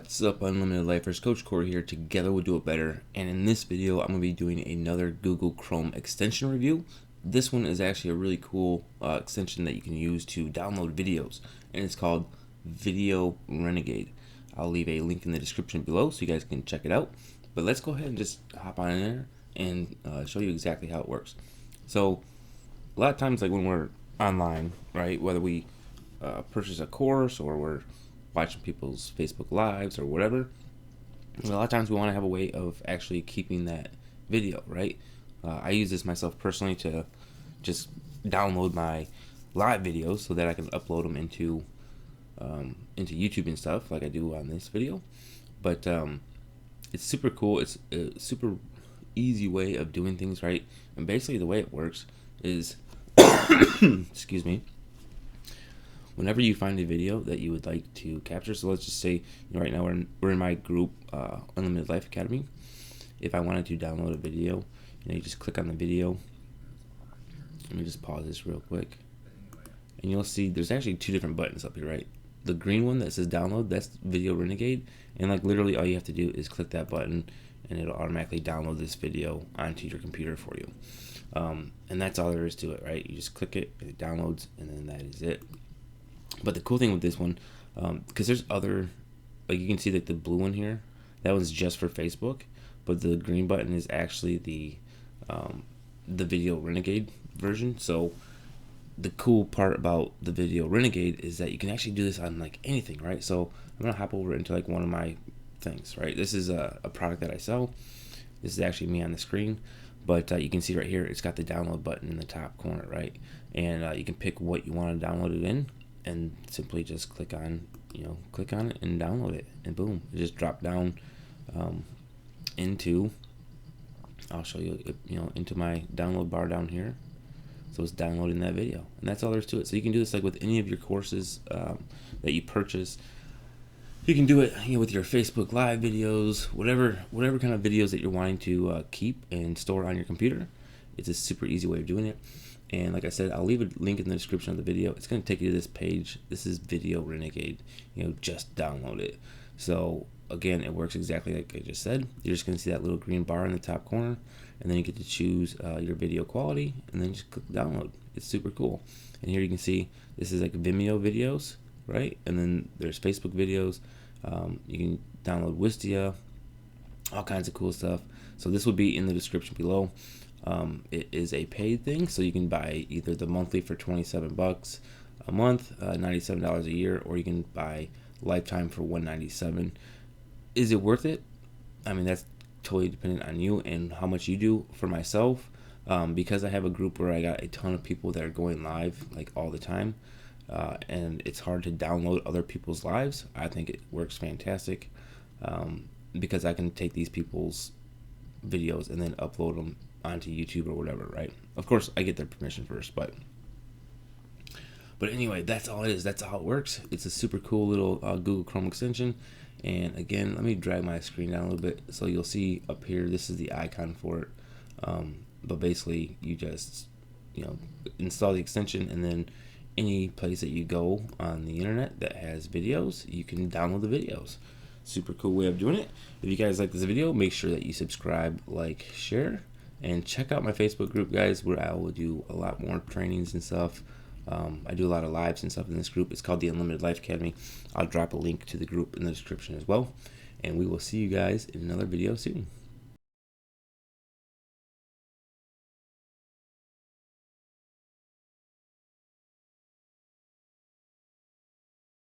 What's up, Unlimited Lifers? Coach Corey here. Together we'll do it better. And in this video, I'm going to be doing another Google Chrome extension review. This one is actually a really cool extension that you can use to download videos, and it's called Video Renegade. I'll leave a link in the description below so you guys can check it out. But let's go ahead and just hop on in there and show you exactly how it works. So a lot of times, like when we're online, right, whether we purchase a course or we're watching people's Facebook lives or whatever, a lot of times we want to have a way of actually keeping that video, right? I use this myself personally to just download my live videos so that I can upload them into YouTube and stuff like I do on this video. But it's super cool. It's a super easy way of doing things, right? And basically the way it works is excuse me, whenever you find a video that you would like to capture, so let's just say, right now we're in my group, Unlimited Life Academy. If I wanted to download a video, you just click on the video. Let me just pause this real quick, and you'll see there's actually two different buttons up here, right? The green one that says download, that's Video Renegade, and like literally all you have to do is click that button, and it'll automatically download this video onto your computer for you. And that's all there is to it, right? You just click it, and it downloads, and then that is it. But the cool thing with this one, because there's other, like you can see like the blue one here, that one's just for Facebook, but the green button is actually the Video Renegade version. So the cool part about the Video Renegade is that you can actually do this on like anything, right? So I'm gonna hop over into like one of my things, right? This is a product that I sell. This is actually me on the screen, but you can see right here, it's got the download button in the top corner, right? And you can pick what you want to download it in, and simply just click on it and download it, and boom, it just dropped down into, I'll show you, into my download bar down here. So it's downloading that video, and that's all there is to it. So you can do this like with any of your courses that you purchase. You can do it with your Facebook Live videos, whatever kind of videos that you're wanting to keep and store on your computer. It's a super easy way of doing it. And like I said, I'll leave a link in the description of the video. It's going to take you to this page. This is Video Renegade. Just download it. So again, it works exactly like I just said. You're just going to see that little green bar in the top corner, and then you get to choose your video quality, and then just click download. It's super cool. And here you can see this is like Vimeo videos, right? And then there's Facebook videos. You can download Wistia, all kinds of cool stuff. So this will be in the description below. It is a paid thing, so you can buy either the monthly for $27 a month, $97 a year, or you can buy lifetime for $197. Is it worth it? I mean, that's totally dependent on you and how much you do. For myself, because I have a group where I got a ton of people that are going live like all the time, and it's hard to download other people's lives, I think it works fantastic, because I can take these people's videos and then upload them onto YouTube or whatever, right? Of course, I get their permission first, but anyway, that's all it is. That's how it works. It's a super cool little Google Chrome extension. And again, let me drag my screen down a little bit so you'll see up here, this is the icon for it. But basically, you just install the extension, and then any place that you go on the internet that has videos, you can download the videos. Super cool way of doing it. If you guys like this video, make sure that you subscribe, like, share, and check out my Facebook group, guys, where I will do a lot more trainings and stuff. I do a lot of lives and stuff in this group. It's called the Unlimited Life Academy. I'll drop a link to the group in the description as well. And we will see you guys in another video soon.